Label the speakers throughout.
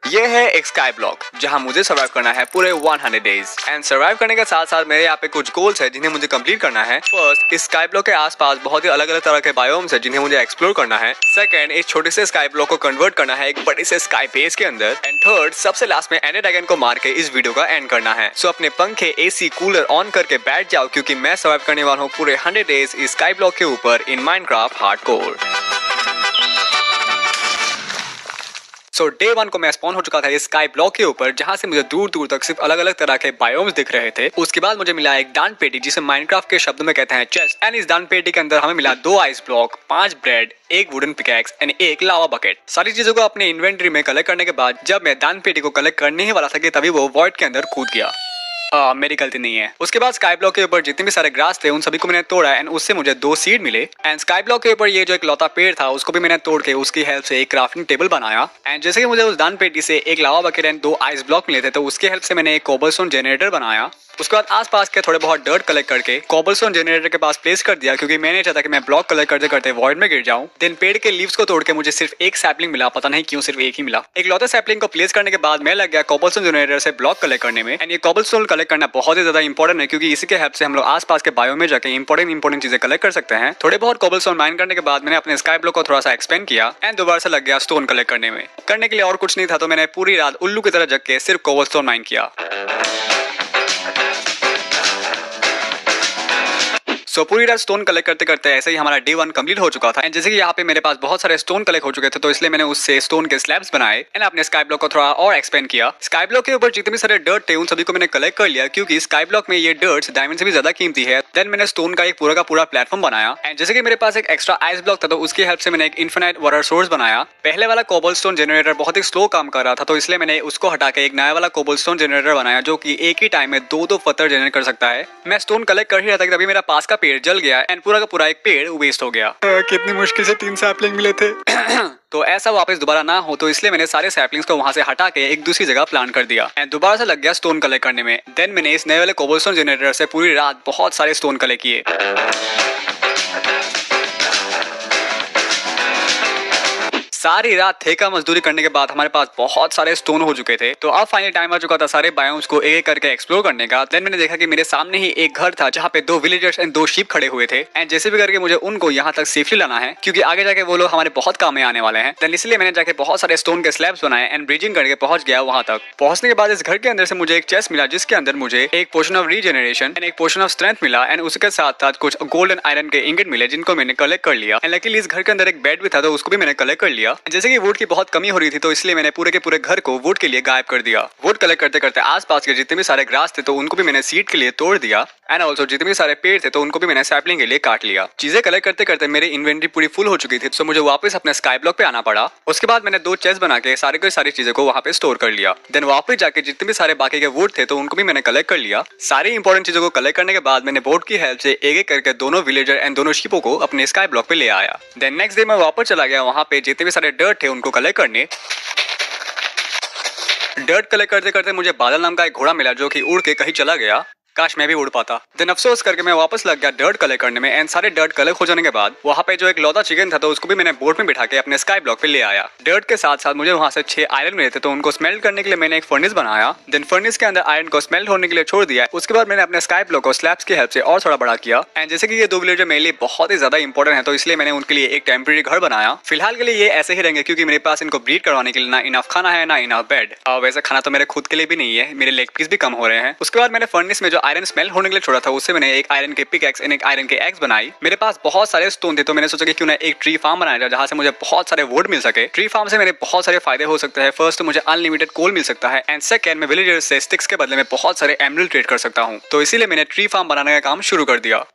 Speaker 1: ये है एक स्काई ब्लॉक जहां मुझे सर्वाइव करना है पूरे 100 डेज एंड सर्वाइव करने के साथ साथ मेरे यहाँ पे कुछ गोल्स है जिन्हें मुझे कंप्लीट करना है। फर्स्ट, इस स्काई ब्लॉक के आसपास बहुत ही अलग अलग तरह के बायोम्स है जिन्हें मुझे एक्सप्लोर करना है। सेकंड, इस छोटे से स्काई ब्लॉक को कन्वर्ट करना है एक बड़े से स्काई बेस के अंदर। एंड थर्ड, सबसे लास्ट में एंडर ड्रैगन को मार के इस वीडियो का एंड करना है। सो अपने पंखे, एसी, कूलर ऑन करके बैठ जाओ क्योंकि मैं सर्वाइव करने वाला हूँ पूरे 100 डेज इस स्काई ब्लॉक के ऊपर in Minecraft hardcore. So day 1 को मैं स्पॉन हो चुका था इस स्काई ब्लॉक के ऊपर जहां से मुझे दूर दूर तक सिर्फ अलग अलग तरह के बायोम्स दिख रहे थे। उसके बाद मुझे मिला एक दान पेटी जिसे माइनक्राफ्ट के शब्द में कहते हैं चेस्ट। एंड इस दान पेटी के अंदर हमें मिला 2 आइस ब्लॉक, 5 ब्रेड, एक वुडन पिकैक्स एंड एक लावा बकेट। सारी चीजों को अपने इन्वेंटरी में कलेक्ट करने के बाद जब मैं दान पेटी को कलेक्ट करने ही वाला था कि तभी वो वॉइड के अंदर कूद गया। मेरी गलती नहीं है। उसके बाद स्काई ब्लॉक के ऊपर जितने भी सारे ग्रास थे उन सभी को मैंने तोड़ा एंड उससे मुझे 2 सीड मिले। एंड स्काई ब्लॉक के ऊपर ये जो एक लौता पेड़ था उसको भी मैंने तोड़ के उसकी हेल्प से एक क्राफ्टिंग टेबल बनाया। एंड जैसे कि मुझे उस दान पेटी से एक लावा बकेट एंड 2 आइस ब्लॉक मिले थे तो उसकी हेल्प से मैंने एक कोबलस्टोन जनरेटर बनाया। उसके बाद आसपास के थोड़े बहुत डर्ट कलेक्ट करके कोबलस्टोन जनरेटर के पास प्लेस कर दिया क्योंकि मैंने चाहता कि मैं ब्लॉक कलेक्ट करते करते वॉइड में गिर जाऊं। देन पेड़ के लीव्स को तोड़ के मुझे सिर्फ एक सैपलिंग मिला, पता नहीं क्यों सिर्फ एक ही मिला। एक लौते सैपलिंग को प्लेस करने के बाद मैं लग गया कोबलस्टोन जनरेटर से ब्लॉक कलेक्ट करने में। एंड ये कोबलस्टोन कलेक्ट करना बहुत ही ज्यादा इंपॉर्टेंट है क्योंकि इसी के हेल्प से हम लोग आसपास के बायो में जाके इंपॉर्टेंट चीजें कलेक्ट कर सकते हैं। थोड़े बहुत कोबलस्टोन माइन करने के बाद मैंने अपने स्काई ब्लॉक को थोड़ा सा एक्सपेंड किया एंड दोबारा से लग गया स्टोन कलेक्ट करने में। करने के लिए और कुछ नहीं था तो मैंने पूरी रात उल्लू की तरह जग के सिर्फ कोबलस्टोन माइन किया। सो पूरी रात स्टोन कलेक्ट करते करते ऐसे ही हमारा डे 1 कंप्लीट हो चुका था। एंड जैसे कि यहाँ पे मेरे पास बहुत सारे स्टोन कलेक्ट हो चुके थे तो इसलिए मैंने उससे स्टोन के स्लैब्स बनाए एंड अपने स्काई ब्लॉक को थोड़ा और एक्सपेंड किया। स्काई ब्लॉक के ऊपर जितने भी सारे डर्ट थे उन सभी को मैंने कलेक्ट कर लिया क्योंकि स्काई ब्लॉक में ये डर्ट्स डायमंड से भी ज्यादा कीमती है। देन मैंने स्टोन का एक पूरा प्लेटफॉर्म बनाया। एंड जैसे कि मेरे पास एक एक्स्ट्रा आइस ब्लॉक था तो उसकी हेल्प से मैंने एक इन्फिनाइट वाटर सोर्स बनाया। पहले वाला कोबलस्टोन जनरेटर बहुत ही स्लो काम कर रहा था तो इसलिए मैंने उसको हटा के एक नया वाला कोबलस्टोन जनरेटर बनाया जो कि एक ही टाइम में 2 पत्थर जनरेट कर सकता है। मैं स्टोन कलेक्ट कर ही रहा था तभी मेरा पास का पेड़ जल गया एंड पूरा का पूरा एक पेड़ वेस्ट हो गया। कितनी मुश्किल से 3 सैपलिंग मिले थे। तो ऐसा वापस दोबारा ना हो तो इसलिए मैंने सारे सैपलिंग्स को वहां से हटा के एक दूसरी जगह प्लांट कर दिया एंड दोबारा से लग गया स्टोन कलेक्ट करने में। देन मैंने इस नए वाले कोबलस्टोन जनरेटर से पूरी रात बहुत सारे स्टोन कलेक्ट किए। सारी रात ठेका मजदूरी करने के बाद हमारे पास बहुत सारे स्टोन हो चुके थे तो अब फाइनल टाइम आ चुका था सारे बायोम्स को एक एक करके एक्सप्लोर करने का। देन मैंने देखा कि मेरे सामने ही एक घर था जहाँ पे 2 विलेजर्स एंड 2 शीप खड़े हुए थे एंड जैसे भी करके मुझे उनको यहाँ तक सेफली लाना है क्योंकि आगे जाके वो लोग हमारे बहुत काम में आने वाले हैं। देन इसलिए मैंने जाके बहुत सारे स्टोन के स्लैब्स बनाए एंड ब्रिजिंग करके पहुंच गया वहां तक। पहुंचने के बाद इस घर के अंदर से मुझे एक चेस्ट मिला जिसके अंदर मुझे एक पोर्शन ऑफ रीजनरेशन एंड एक पोर्शन ऑफ स्ट्रेंथ मिला एंड उसके साथ साथ कुछ गोल्ड एंड आयरन के इंगेट मिले जिनको मैंने कलेक्ट कर लिया। एंड लकीली इस घर के अंदर एक बेड भी था तो उसको भी मैंने कलेक्ट कर लिया। जैसे कि वुड की बहुत कमी हो रही थी तो इसलिए मैंने पूरे के पूरे घर को वुड के लिए गायब कर दिया। वुड कलेक्ट करते करते आसपास के जितने भी सारे ग्रास थे तो उनको भी मैंने सीड के लिए तोड़ दिया एंड ऑल्सो जितने भी सारे पेड़ थे तो उनको भी मैंने सैपलिंग के लिए काट लिया। चीजें कलेक्ट करते करते मेरी इन्वेंटरी पूरी फुल हो चुकी थी तो मुझे वापस अपने स्काई ब्लॉक पे आना पड़ा। उसके बाद मैंने 2 चेस्ट बना के सारी चीजों को वहाँ पे स्टोर कर लिया। देन वापस जाके जितने भी सारे बाकी के वुड थे तो उनको भी मैंने कलेक्ट कर लिया। सारी इंपॉर्टेंट चीजों को कलेक्ट करने के बाद मैंने बोट की हेल्प से एक एक करके दोनों विलेजर एंड दोनों शिपों को अपने स्काई ब्लॉक पे ले आया। देन नेक्स्ट डे मैं वापस चला गया वहाँ पे जितने भी सारे डर्ट थे उनको कलेक्ट करने। डर्ट कलेक्ट करते करते मुझे बादल नाम का एक घोड़ा मिला जो कि उड़ के कहीं चला गया। काश मैं भी उड़ पाता। देन अफसोस करके मैं वापस लग गया डर्ट कलेक्ट करने में एंड सारे डर्ट कलेक्ट हो जाने के बाद वहाँ पे जो एक लौता चिकन था तो उसको भी मैंने बोट में बिठा के अपने स्काई ब्लॉक पे ले आया। डर्ट के साथ साथ मुझे वहाँ से 6 आयरन मिले थे तो उनको स्मेल्ट करने के लिए मैंने एक फर्नेस बनाया। देन फर्नेस के अंदर आयरन को स्मेल्ट होने के लिए छोड़ दिया। उसके बाद मैंने अपने स्काई ब्लॉक को स्लैब्स की हेल्प से और थोड़ा बड़ा किया एंड जैसे कि ये 2 विलेजर मेरे लिए बहुत ही ज्यादा इंपॉर्टेंट है तो इसलिए मैंने उनके लिए एक टेम्परेरी घर बनाया। फिलहाल के लिए ये ऐसे ही रहेंगे क्योंकि मेरे पास इनको ब्रीड करवाने के लिए ना इनफ खाना है ना इनफ बेड। वैसे खाना तो मेरे खुद के लिए भी नहीं है, मेरे लेग पीस भी कम हो रहे हैं। उसके बाद मैंने फर्नेस में जो आयरन स्मेल होने के लिए छोड़ा था उससे मैंने एक आयरन के पिकैक्स एंड एक आयरन के एक्स बनाई। मेरे पास बहुत सारे स्टोन थे तो मैंने सोचा कि क्यों ना एक ट्री फार्म बनाया जाए जहां से मुझे बहुत सारे वुड मिल सके। ट्री फार्म से मेरे बहुत सारे फायदे हो सकते हैं। फर्स्ट, मुझे अनलिमिटेड कोल मिल सकता है एंड सेकंड, मैं विलेजर्स से स्टिक्स के बदले में बहुत सारे एमरल्ड ट्रेड कर सकता हूं। तो इसीलिए मैंने ट्री फार्म बनाने का काम शुरू कर दिया।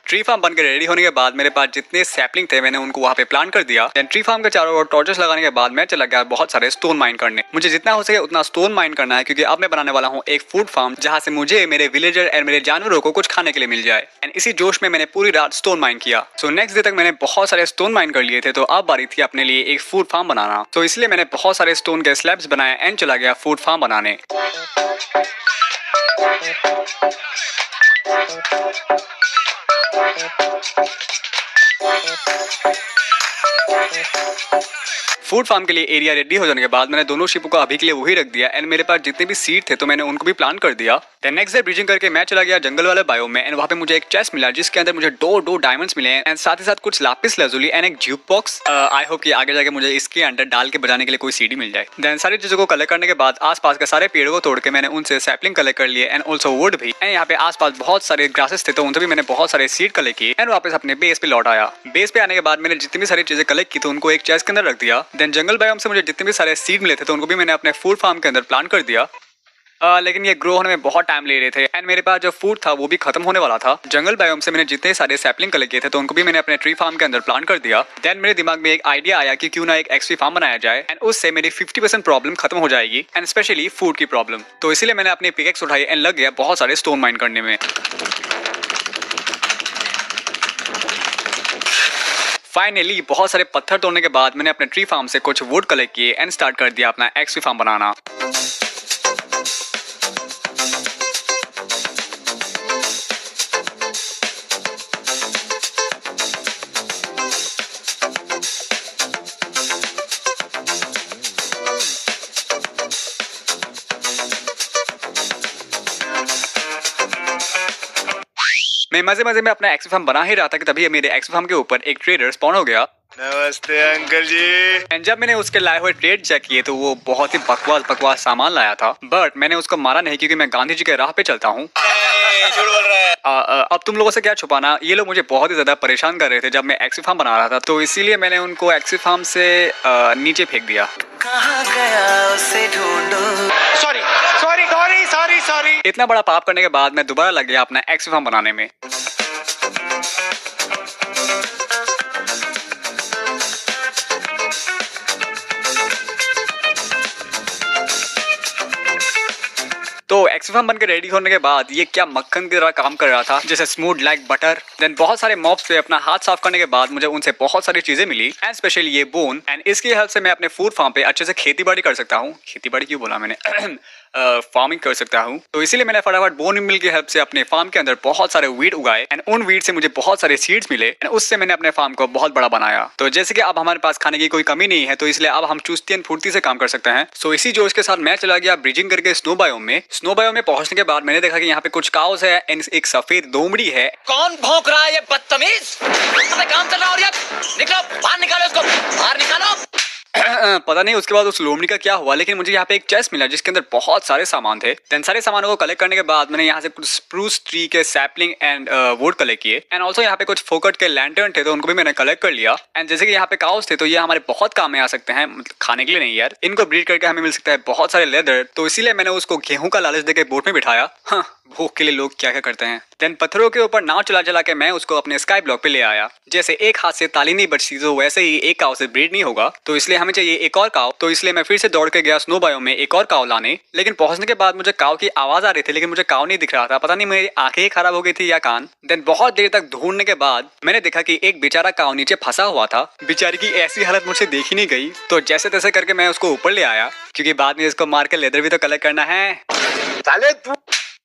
Speaker 1: ट्री फार्म बनकर रेडी होने के बाद मेरे पास जितने सैपलिंग थे मैंने उनको वहाँ पे प्लांट कर दिया। देन ट्री फार्म के चारों ओर टॉर्चेस लगाने के बाद मैं चला गया बहुत सारे स्टोन माइन करने। मुझे जितना हो सके उतना स्टोन माइन करना है क्योंकि अब मैं बनाने वाला हूँ एक फूड फार्म जहाँ से मुझे मेरे विलेजर एंड मेरे जानवरों को कुछ खाने के लिए मिल जाए। एंड इसी जोश में मैंने पूरी रात स्टोन माइन किया। सो नेक्स्ट डे तक मैंने बहुत सारे स्टोन माइन कर लिए थे, तो अब बारी थी अपने लिए एक फूड फार्म बनाना। तो इसलिए मैंने बहुत सारे स्टोन के स्लैब्स बनाए एंड चला गया फूड फार्म बनाने। फूड फार्म के लिए एरिया रेडी हो जाने के बाद मैंने दोनों शिपों को अभी के लिए वही रख दिया एंड मेरे पास जितने भी सीड थे तो मैंने उनको भी प्लांट कर दिया। देन नेक्स्ट डे ब्रीजिंग करके मैं चला गया जंगल वाले बायो में एंड वहाँ पे मुझे एक चेस्ट मिला जिसके अंदर मुझे दो डायमंड्स मिले एंड साथ ही साथ कुछ लापिस लाजुली एंड एक ज्यूक बॉक्स। आई होप कि आगे जाके मुझे इसके अंदर डाल के बजाने के लिए कोई सीडी मिल जाए। देन सारी चीजों को कलेक्ट करने के बाद आसपास के सारे पेड़ों को तोड़ के मैंने उनसे सैपलिंग कलेक्ट कर लिए एंड ऑल्सो वुड भी। एंड यहाँ पे आसपास बहुत सारे ग्रासेस थे तो उनसे भी मैंने बहुत सारे सीड कलेक्ट किए एंड वापस अपने बेस पे लौट आया। बेस पे आने के बाद मैंने जितनी भी सारी चीजें कलेक्ट की तो उनको एक चेस्ट के अंदर रख दिया। देन जंगल बायोम से मुझे जितने भी सारे सीड मिले थे तो उनको भी मैंने अपने फूड फार्म के अंदर प्लांट कर दिया। लेकिन ये ग्रो होने में बहुत टाइम ले रहे थे एंड मेरे पास जो फूड था वो भी खत्म होने वाला था। जंगल बायोम से मैंने जितने सारे सैपलिंग कलेक्ट किए थे तो उनको भी मैंने अपने ट्री फार्म के अंदर प्लांट कर दिया। देन मेरे दिमाग में एक आइडिया आया कि क्यों ना एक एक्सट्री फार्म बनाया जाए एंड उससे मेरी 50% प्रॉब्लम खत्म हो जाएगी एंड स्पेशली फूड की प्रॉब्लम। तो इसीलिए मैंने अपनी पिकेक्स उठाई एंड लग गया बहुत सारे स्टोन माइन करने में। फाइनली बहुत सारे पत्थर तोड़ने के बाद मैंने अपने ट्री फार्म से कुछ वुड कलेक्ट किए एंड स्टार्ट कर दिया अपना एक्सट्री फार्म बनाना। मैं मजे मजे में अपना एक्सट्री फार्म बना ही रहा था कि तभी मेरे एक्सट्री फार्म के ऊपर एक ट्रेडर स्पॉन हो गया।
Speaker 2: नमस्ते अंकल जी।
Speaker 1: एंड जब मैंने उसके लाए हुए ट्रेड चेक किए तो वो बहुत ही बकवास सामान लाया था, बट मैंने उसको मारा नहीं क्योंकि मैं गांधी जी के राह पे चलता हूँ।
Speaker 2: झूठ बोल रहा है।
Speaker 1: अब तुम लोगों से क्या छुपाना, ये लोग मुझे बहुत ही ज्यादा परेशान कर रहे थे जब मैं एक्सट्री फार्म बना रहा था, तो इसीलिए मैंने उनको एक्सट्री फार्म से नीचे फेंक दिया।
Speaker 2: कहाँ गया उसे ढूंढो। Sorry sorry sorry sorry sorry.
Speaker 1: इतना बड़ा पाप करने के बाद मैं दोबारा लग गया अपना एक्सट्री फार्म बनाने में। तो एक्सट्री फार्म बनकर रेडी होने के बाद ये क्या मक्खन की तरह काम कर रहा था, जैसे स्मूथ लाइक बटर। देन बहुत सारे मॉब्स पे अपना हाथ साफ करने के बाद मुझे उनसे बहुत सारी चीजें मिली एंड स्पेशली ये बोन एंड इसकी हेल्प से मैं अपने फूड फार्म पे अच्छे से खेती बाड़ी कर सकता हूँ। खेती बाड़ी क्यों बोला मैंने फार्मिंग कर सकता हूँ। तो इसीलिए मैंने फटाफट बोन मिल की हेल्प से अपने फार्म के अंदर बहुत सारे वीट उगाए एंड उन वीट से मुझे बहुत सारे सीड्स मिले एंड उससे मैंने अपने फार्म को बहुत बड़ा बनाया। तो जैसे कि अब हमारे पास खाने की कोई कमी नहीं है तो इसलिए अब हम चुस्ती एंड फुर्ती से काम कर सकते हैं। सो इसी जोश के साथ मैं चला गया ब्रिजिंग करके स्नो बायोम में। स्नो बायोम में पहुंचने के बाद मैंने देखा कि यहाँ पे कुछ काउस है एंड एक सफेद लोमड़ी है।
Speaker 2: कौन भौंक रहा है ये बदतमीज? काम चल रहा है। निकलो बाहर, निकालो उसको बाहर निकालो।
Speaker 1: पता नहीं उसके बाद उस लोमड़ी का क्या हुआ, लेकिन मुझे यहाँ पे एक चेस्ट मिला जिसके अंदर बहुत सारे सामान थे। देन सारे सामानों को कलेक्ट करने के बाद मैंने यहाँ से कुछ स्प्रूस ट्री के सैपलिंग एंड वुड कलेक्ट किए एंड ऑल्सो यहाँ पे कुछ फोकट के लैंटर्न थे तो उनको भी मैंने कलेक्ट कर लिया। एंड जैसे कि यहाँ पे काउस थे तो ये हमारे बहुत काम में आ सकते हैं, मतलब खाने के लिए नहीं यार, इनको ब्रीड करके हमें मिल सकता है बहुत सारे लेदर। तो इसीलिए मैंने उसको गेहूं का लालच देके बोट में बिठाया। हाँ, भूख के लिए लोग क्या क्या करते हैं। देन पत्थरों के ऊपर नाव चला चला के मैं उसको अपने स्काई ब्लॉक पे ले आया। जैसे एक हाथ से ताली नहीं बचती तो वैसे ही एक काव से ब्रीड नहीं होगा, तो इसलिए हमें चाहिए एक और काव। तो इसलिए मैं फिर से दौड़ के गया स्नो बायोम में एक और काव लाने। लेकिन पहुंचने के बाद मुझे काव की आवाज आ रही थी लेकिन मुझे काव नहीं दिख रहा था, पता नहीं मेरी आंखें ही खराब हो गई थी या कान। देन बहुत देर तक ढूंढने के बाद मैंने देखा कि एक बेचारा काव नीचे फंसा हुआ था। बेचारी की ऐसी हालत मुझसे देखी नहीं गई, तो जैसे तैसे करके मैं उसको ऊपर ले आया क्योंकि बाद में इसको मार के लेदर भी तो कलेक्ट करना है।
Speaker 2: साले तू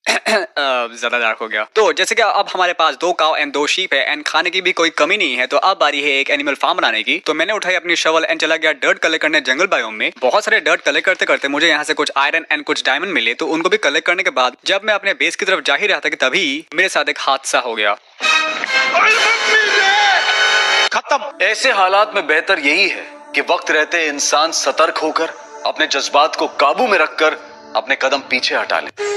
Speaker 1: ज्यादा डार्क हो गया। तो जैसे कि अब हमारे पास 2 काव एंड 2 शीप है एंड खाने की भी कोई कमी नहीं है, तो अब बारी है एक एनिमल फार्म बनाने की। तो मैंने उठाई अपनी शवल एंड चला गया डर्ट कलेक्ट करने जंगल बायोम में। बहुत सारे डर्ट कलेक्ट करते करते मुझे यहाँ से कुछ आयरन एंड कुछ डायमंड मिले, तो उनको भी कलेक्ट करने के बाद जब मैं अपने बेस की तरफ जा ही रहा था कि तभी मेरे साथ एक हादसा हो गया।
Speaker 3: खत्म। ऐसे हालात में बेहतर यही है कि वक्त रहते इंसान सतर्क होकर अपने जज्बात को काबू में रखकर अपने कदम पीछे हटा ले।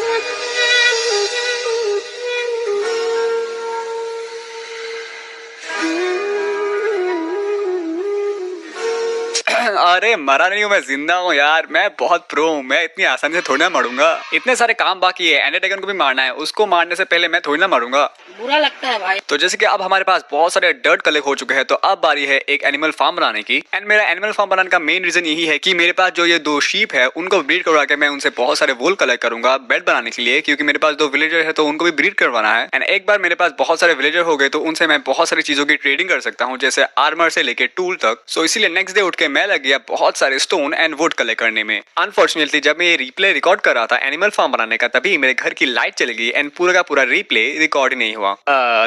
Speaker 1: अरे मरा नहीं हूँ, मैं जिंदा हूँ यार, मैं बहुत प्रो हूँ, मैं इतनी आसानी से थोड़ी ना मरूंगा। इतने सारे काम बाकी है, एंडरटेकर को भी मारना है, उसको मारने से पहले मैं थोड़ी ना मरूंगा।
Speaker 2: बुरा लगता है भाई।
Speaker 1: तो जैसे कि अब हमारे पास बहुत सारे डर्ट कलेक्ट हो चुके हैं, तो अब बारी है एक एनिमल फार्म बनाने की। एंड मेरा एनिमल फार्म बनाने का मेन रीजन यही है कि मेरे पास जो ये 2 शीप है उनको ब्रीड करवा के मैं उनसे बहुत सारे वूल कलेक्ट करूंगा बेड बनाने के लिए, क्योंकि मेरे पास 2 विलेजर है तो उनको भी ब्रीड करवाना है। एंड एक बार मेरे पास बहुत सारे विलेजर हो गए तो उनसे मैं बहुत सारी चीजों की ट्रेडिंग कर सकता हूँ, जैसे आर्मर से लेके टूल तक। सो इसीलिए नेक्स्ट डे उठ के मैं लग गया बहुत सारे स्टोन एंड वुड कलेक्ट करने में। अनफॉर्चुनेटली जब मैं ये रिप्ले रिकॉर्ड कर रहा था एनिमल फार्म बनाने का, तभी मेरे घर की लाइट चली गई एंड पूरा का पूरा रिप्ले रिकॉर्ड नहीं हुआ।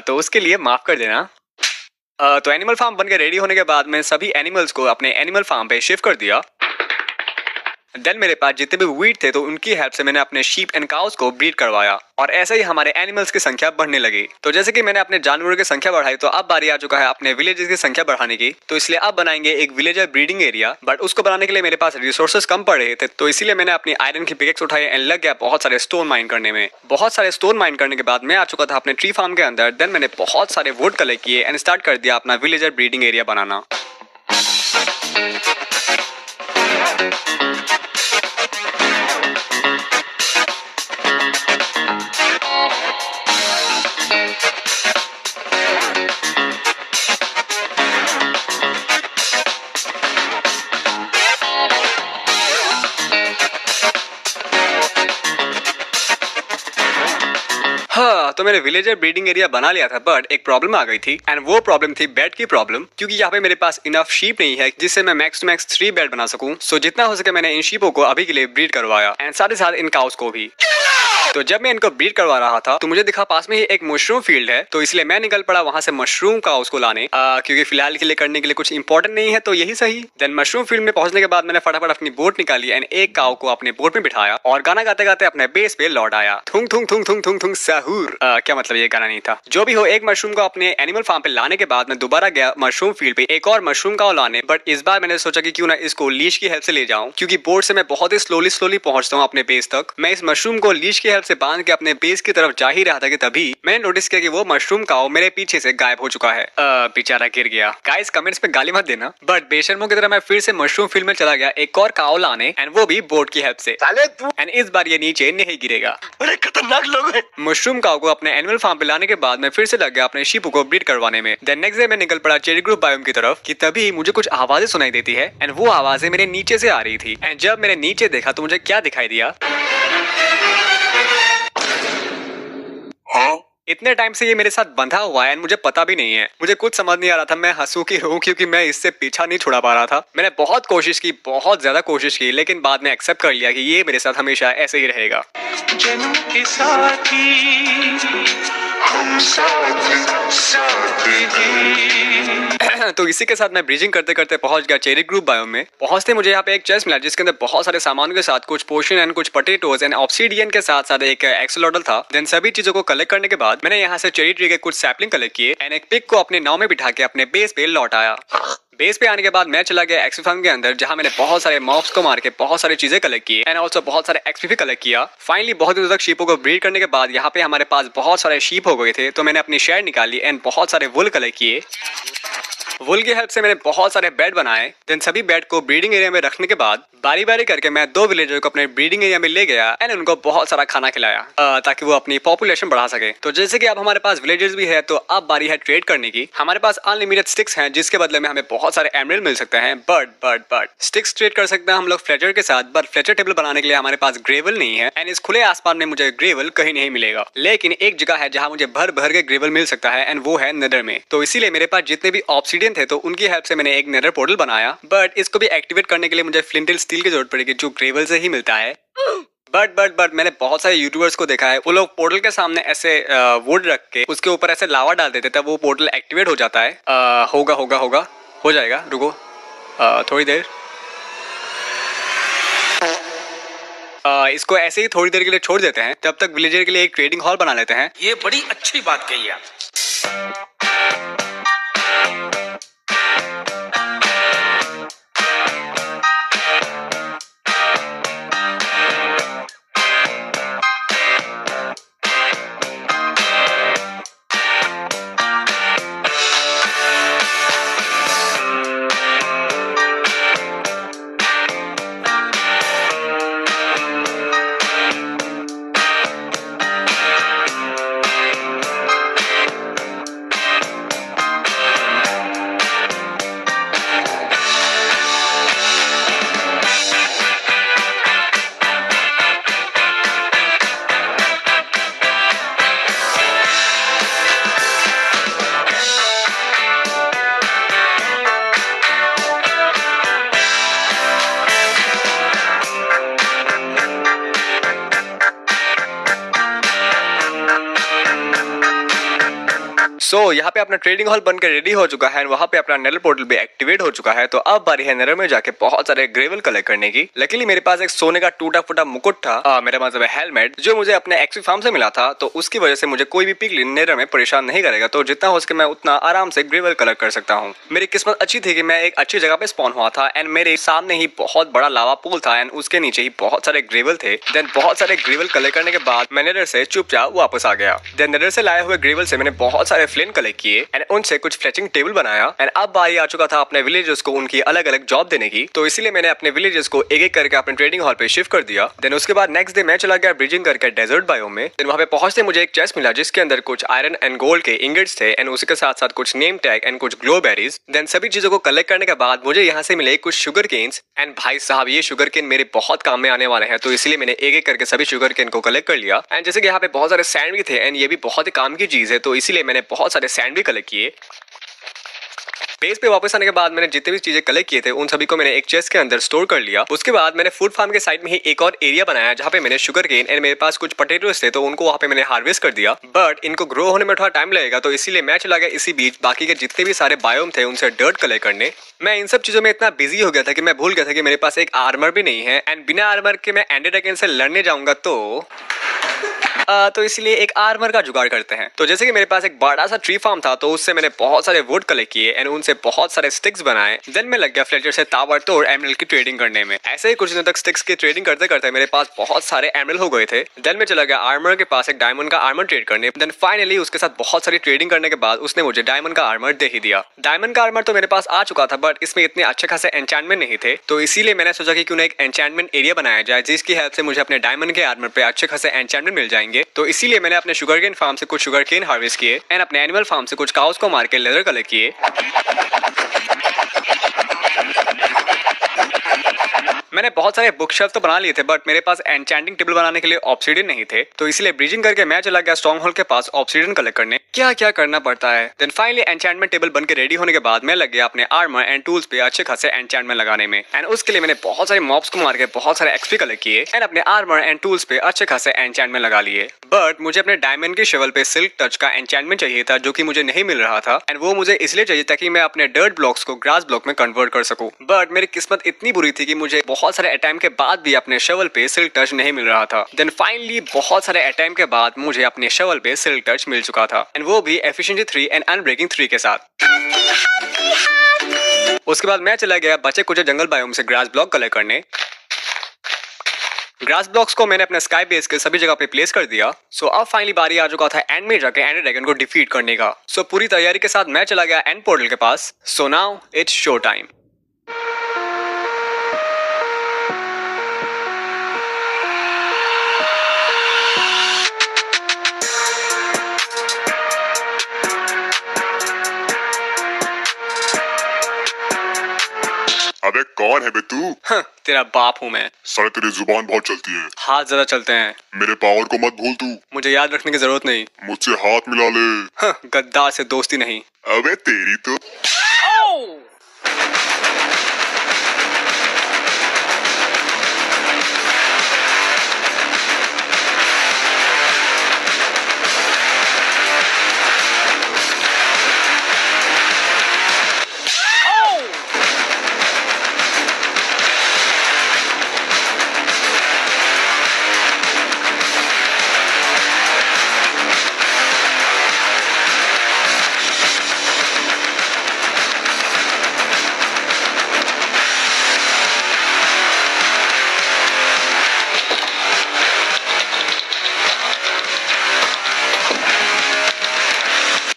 Speaker 1: तो उसके लिए माफ कर देना। तो एनिमल फार्म बनकर रेडी होने के बाद मैं सभी एनिमल्स को अपने एनिमल फार्म पे शिफ्ट कर दिया। देन मेरे पास जितने भी वीट थे तो उनकी हेल्प से मैंने अपने शीप एंड काउस को ब्रीड करवाया और ऐसे ही हमारे एनिमल्स की संख्या बढ़ने लगी। तो जैसे कि मैंने अपने जानवरों की संख्या बढ़ाई, तो अब बारी आ चुका है अपने विलेजेस की संख्या बढ़ाने की। तो इसलिए अब बनाएंगे एक विलेजर ब्रीडिंग एरिया, बट उसको बनाने के लिए मेरे पास रिसोर्सेज कम पड़ रहे थे, तो इसीलिए मैंने अपनी आयरन की पिकेक्स उठाई एंड लग गया बहुत सारे स्टोन माइन करने में। बहुत सारे स्टोन माइन करने के बाद मैं आ चुका था अपने ट्री फार्म के अंदर। देन मैंने बहुत सारे वुड कलेक्ट किए एंड स्टार्ट कर दिया अपना विलेजर ब्रीडिंग एरिया बनाना। हाँ, तो मैंने विलेजर ब्रीडिंग एरिया बना लिया था, बट एक प्रॉब्लम आ गई थी एंड वो प्रॉब्लम थी बेड की प्रॉब्लम, क्योंकि यहाँ पे मेरे पास इनफ शीप नहीं है जिससे मैं मैक्स टू मैक्स 3 बेड बना सकूं। सो जितना हो सके मैंने इन शीपों को अभी के लिए ब्रीड करवाया एंड साथ ही साथ इन काउस को भी। तो जब मैं इनको ब्रीड करवा रहा था तो मुझे दिखा पास में ही एक मशरूम फील्ड है, तो इसलिए मैं निकल पड़ा वहां से मशरूम का उसको लाने, क्योंकि फिलहाल के लिए करने के लिए कुछ इंपॉर्टेंट नहीं है, तो यही सही। देन मशरूम फील्ड में पहुंचने के बाद मैंने फटाफट अपनी बोट निकाली एंड एक काऊ को अपने बोट में बिठाया और गाना गाते गाते अपने बेस पे लौट आया। थुंग थुंग थुंग थुंग थुंग थुंग सहूर। क्या मतलब ये गाना नहीं था, जो भी हो। एक मशरूम को अपने एनिमल फार्म पे लाने के बाद मैं दोबारा गया मशरूम फील्ड पे एक और मशरूम काऊ लाने, बट इस बार मैंने सोचा कि क्यों ना इसको लीश की हेल्प से ले जाऊं, क्योंकि बोट से मैं बहुत ही स्लोली पहुंचता हूँ अपने बेस तक। मैं इस मशरूम को लीश की हेल्प से बांध के अपने बेस की तरफ जा ही रहा था कि तभी मैंने नोटिस किया कि वो मशरूम काऊ मेरे पीछे से गायब हो चुका है। बेचारा गिर गया। गाइस कमेंट्स में गाली मत देना, बट बेशर्मों की तरह मैं फिर से मशरूम फील्ड में चला गया एक और काऊ लाने एंड वो भी बोट की हेल्प से। एंड इस बार ये नीचे नहीं गिरेगा।
Speaker 2: बड़े खतरनाक लोग हैं।
Speaker 1: मशरूम काऊ को अपने एनिमल फार्म पे लाने के बाद मैं फिर से लग गया अपने शीप को ब्रीड करवाने में। देन नेक्स्ट डे मैं निकल पड़ा चेरी ग्रुप बायोम की तरफ कि तभी मुझे कुछ आवाजें सुनाई देती है एंड वो आवाजें मेरे नीचे से आ रही थी। एंड जब मैंने नीचे देखा तो मुझे क्या दिखाई दिया, इतने टाइम से ये मेरे साथ बंधा हुआ है एंड मुझे पता भी नहीं है। मुझे कुछ समझ नहीं आ रहा था मैं हंसू की रोऊं, क्योंकि मैं इससे पीछा नहीं छुड़ा पा रहा था। मैंने बहुत कोशिश की, बहुत ज्यादा कोशिश की, लेकिन बाद में एक्सेप्ट कर लिया कि ये मेरे साथ हमेशा ऐसे ही रहेगा।
Speaker 4: जन्म के साथी हम साथ ही।
Speaker 1: तो इसी के साथ मैं ब्रीजिंग करते करते पहुंच गया चेरी ग्रुप बायोम में। पहुंचते मुझे यहाँ पे एक चेस्ट मिला जिसके अंदर बहुत सारे सामानों के साथ कुछ पोशन एंड कुछ पोटैटोज एंड ऑब्सीडियन के साथ साथ एक एक्सोलॉटल था। देन सभी चीजों को कलेक्ट करने के बाद मैंने यहाँ से चेरी ट्री के कुछ सैपलिंग कलेक्ट किए एंड एक पिग को अपने नाव में बिठा के अपने बेस पे लौट आया। बेस पे आने के बाद मैं चला गया एक्सपी फार्म के अंदर, जहां मैंने बहुत सारे मॉब्स को मार के बहुत सारी चीजें कलेक्ट की एंड ऑल्सो बहुत सारे एक्सपी भी कलेक्ट किया। फाइनली बहुत दिनों तक शीपों को ब्रीड करने के बाद यहाँ पे हमारे पास बहुत सारे शीप हो गए थे, तो मैंने अपनी शेड निकाली एंड बहुत सारे वुल कलेक्ट किए। वुल की हेल्प से मैंने बहुत सारे बेड बनाए। देन सभी बेड को ब्रीडिंग एरिया में रखने के बाद बारी बारी करके मैं 2 विलेजर को अपने ब्रीडिंग एरिया में ले गया एंड उनको बहुत सारा खाना खिलाया ताकि वो अपनी पॉपुलेशन बढ़ा सके। तो जैसे कि अब हमारे पास विलेजर्स भी है, तो अब बारी है ट्रेड करने की। हमारे पास अनलिमिटेड स्टिक्स हैं जिसके बदले में हमें बहुत सारे एमरल्ड मिल सकते हैं, बट स्टिक्स ट्रेड कर सकते हैं हम लोग फ्लेचर के साथ, बट फ्लेचर टेबल बनाने के लिए हमारे पास ग्रेवल नहीं है एंड इस खुले आसमान में मुझे ग्रेवल कहीं नहीं मिलेगा। लेकिन एक जगह है जहाँ मुझे भर भर के ग्रेवल मिल सकता है एंड वो है नेदर में। तो इसीलिए मेरे पास जितने भी ऑब्सीडियन थे तो उनकी हेल्प से मैंने एक नेदर पोर्टल बनाया, बट इसको भी एक्टिवेट करने के लिए मुझे फ्लिंट स्टील की जरूरत पड़ेगी जो ग्रेवल से ही मिलता है। बट मैंने बहुत सारे यूट्यूबर्स को देखा है, वो लोग पोर्टल के सामने ऐसे वुड रख के उसके ऊपर ऐसे लावा डाल देते तब वो पोर्टल एक्टिवेट हो जाता है। हो जाएगा, रुको थोड़ी देर। इसको ऐसे ही थोड़ी देर के लिए छोड़ देते हैं, तब तक विलेजर के लिए एक ट्रेडिंग हॉल बना लेते हैं।
Speaker 2: ये बड़ी अच्छी बात कही आप।
Speaker 1: सो यहाँ पे अपना ट्रेडिंग हॉल बनकर रेडी हो चुका है, वहाँ पे अपना नेदर पोर्टल भी एक्टिवेट हो चुका है। तो अब बारी है नेदर में जाके बहुत सारे ग्रेवल कलेक्ट करने की। लकीली मेरे पास एक सोने का टूटा फूटा मुकुट था, मेरा मतलब है हेलमेट, जो मुझे अपने एक्सपी फार्म से मिला था। तो उसकी वजह से मुझे कोई भी पिगलिन नेदर में परेशान नहीं करेगा। तो जितना हो सके मैं उतना आराम से ग्रेवल कलेक्ट कर सकता हूँ। मेरी किस्मत अच्छी थी कि मैं एक अच्छी जगह पे स्पॉन हुआ था एंड मेरे सामने ही बहुत बड़ा लावा पूल था एंड उसके नीचे ही बहुत सारे ग्रेवल थे। देन बहुत सारे ग्रेवल कलेक्ट करने के बाद मैं नेदर से चुपचाप वापस आ गया। देन नेदर से लाए हुए ग्रेवल से मैंने बहुत सारे फ्लेन कलेक्ट किए एंड उनसे कुछ फ्लेचिंग टेबल बनाया एंड अब बारी आ चुका था अपने विलेजर्स को उनकी अलग अलग जॉब देने की। तो इसीलिए मैंने अपने विलेजर्स को एक एक करके अपने ट्रेडिंग हॉल पे शिफ्ट कर दिया। देन उसके बाद नेक्स्ट डे मैं चला गया ब्रिजिंग करके डेजर्ट बायो में। देन वहाँ पे पहुंचते मुझे एक चेस्ट मिला जिसके अंदर कुछ आयरन एंड गोल्ड के इंगेट्स थे एंड उसके साथ साथ कुछ नेम टैग एंड कुछ ग्लो बेरीज। देन सभी चीजों को कलेक्ट करने के बाद मुझे यहाँ से मिले कुछ शुगर केन्स एंड भाई साहब ये शुगर केन मेरे बहुत काम में आने वाले हैं। तो इसलिए मैंने एक एक करके सभी शुगर केन को कलेक्ट कर लिया एंड जैसे कि यहाँ पे बहुत सारे सैंड भी थे एंड ये भी बहुत ही काम की चीज है। तो इसीलिए मैंने बहुत सारे सैंड भी कलेक्ट किए। बेस पे वापस आने के बाद मैंने जितने भी चीजें कलेक्ट किए थे उन सभी को मैंने एक चेस्ट के अंदर स्टोर कर लिया। उसके बाद मैंने फूड फार्म के साइड में ही एक और एरिया बनाया जहाँ पे मैंने शुगर केन एंड मेरे पास कुछ पोटैटोस थे तो उनको वहाँ पे मैंने हार्वेस्ट कर दिया। बट इनको ग्रो होने में थोड़ा टाइम लगेगा तो इसीलिए मैं चला गया इसी बीच बाकी के जितने भी सारे बायोम थे उनसे डर्ट कलेक्ट करने। मैं इन सब चीजों में इतना बिजी हो गया था कि मैं भूल गया था कि मेरे पास एक आर्मर भी नहीं है एंड बिना आर्मर के मैं एंडर ड्रैगन से लड़ने जाऊंगा तो इसलिए एक आर्मर का जुगाड़ करते हैं। तो जैसे कि मेरे पास एक बड़ा सा ट्री फार्म था तो उससे मैंने बहुत सारे वुड कलेक्ट किए एंड उनसे बहुत सारे स्टिक्स बनाए। देन मैं लग गया फ्लेचर से ताबड़तोड़ एमरल्ड की ट्रेडिंग करने में। ऐसे ही कुछ दिनों तक स्टिक्स की ट्रेडिंग करते करते मेरे पास बहुत सारे एमरल्ड हो गए थे। देन मैं चला गया आर्मर के पास एक डायमंड का आर्मर ट्रेड करने। देन फाइनली उसके साथ बहुत सारी ट्रेडिंग करने के बाद उसने मुझे डायमंड का आर्मर दे ही दिया। डायमंड का आर्मर तो मेरे पास आ चुका था बट इसमें इतने अच्छे खासे एन्चेंटमेंट नहीं थे। तो इसीलिए मैंने सोचा कि क्यों ना एक एन्चेंटमेंट एरिया बनाया जाए जिसकी हेल्प से मुझे अपने डायमंड के आर्मर पे अच्छे खासे एन्चेंटमेंट मिल जाएंगे। तो इसीलिए मैंने अपने शुगर केन फार्म से कुछ शुगर केन हार्वेस्ट किए एंड अपने एनिमल फार्म से कुछ काउस को मार के लेदर कलेक्ट किए। मैंने बहुत सारे बुक शेल्फ तो बना लिए थे बट मेरे पास एन्चेंटिंग टेबल बनाने के लिए ऑब्सीडियन नहीं थे। तो इसलिए ब्रिजिंग करके मैं चला गया स्ट्रॉन्ग होल्ड के पास ऑब्सीडियन कलेक्ट करने। क्या क्या करना पड़ता है। देन फाइनली एन्चेंटमेंट टेबल बनके रेडी होने के बाद मैं लग गया अपने आर्मर एंड टूल्स पे अच्छे खासे एन्चेंटमेंट लगाने में एंड उसके लिए मैंने बहुत सारे मॉब्स को मार के बहुत सारे एक्सपी कलेक्ट किए एंड अपने आर्मर एंड टूल्स पे अच्छे खासे एन्चेंटमेंट लगा लिए। बट मुझे अपने डायमंड के शेवल पे सिल्क टच का एन्चेंटमेंट चाहिए था जो कि मुझे नहीं मिल रहा था एंड वो मुझे इसलिए चाहिए ताकि मैं अपने डर्ट ब्लॉक्स को ग्रास ब्लॉक में कन्वर्ट कर सकूं। बट मेरी किस्मत इतनी बुरी थी कि मुझे बहुत सारे अटैम्प्ट के बाद भी अपने शवल पे सिल्क टच नहीं मिल रहा था। देन फाइनली बहुत सारे अटैम्प्ट के बाद मुझे अपने शवल पे सिल्क टच मिल चुका था एंड वो भी एफिशिएंसी 3 एंड अनब्रेकिंग 3 के साथ। उसके बाद मैं चला गया बचे कुछ जंगल बायोम से ग्रास ब्लॉक कलेक्ट करने। ग्रास ब्लॉक्स को मैंने अपने स्काई बेस के सभी जगह पे प्लेस कर दिया। सो अब फाइनली बारी आ चुका था एंड में जाके एंडर ड्रैगन को डिफीट करने का। सो पूरी तैयारी के साथ मैं चला गया एंड पोर्टल के पास। So now it's show time.
Speaker 5: अबे कौन है बे तू?
Speaker 1: तेरा बाप हूँ मैं।
Speaker 5: साले तेरी जुबान बहुत चलती है।
Speaker 1: हाथ ज्यादा चलते हैं।
Speaker 5: मेरे पावर को मत भूल तू।
Speaker 1: मुझे याद रखने की जरूरत नहीं।
Speaker 5: मुझसे हाथ मिला ले।
Speaker 1: गद्दार से दोस्ती नहीं।
Speaker 5: अबे तेरी तो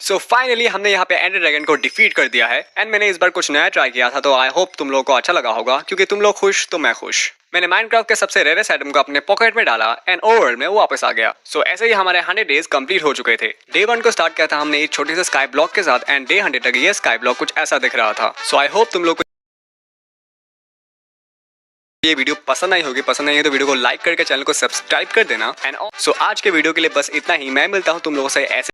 Speaker 1: सो फाइनली हमने यहाँ पे एंडर ड्रैगन को डिफीट कर दिया है एंड मैंने इस बार कुछ नया ट्राई किया था। तो आई होप तुम लोगों को अच्छा लगा होगा क्योंकि तुम लोग खुश तो मैं खुश। मैंने माइनक्राफ्ट के सबसे रेयरेस्ट आइटम को अपने पॉकेट में डाला एंड ओवरवर्ल्ड में वापस आ गया। सो ऐसे ही हमारे 100 डेज कंप्लीट हो चुके थे। डे 1 को स्टार्ट किया था हमने एक छोटे से स्काई ब्लॉक के साथ एंड डे 100 तक ये स्काई ब्लॉक कुछ ऐसा दिख रहा था। सो आई होप तुम लोग को ये वीडियो पसंद आई होगी। पसंद आई है तो वीडियो को लाइक करके चैनल को सब्सक्राइब कर देना एंड सो आज के वीडियो के लिए बस इतना ही। मैं मिलता हूँ तुम लोगों से ऐसे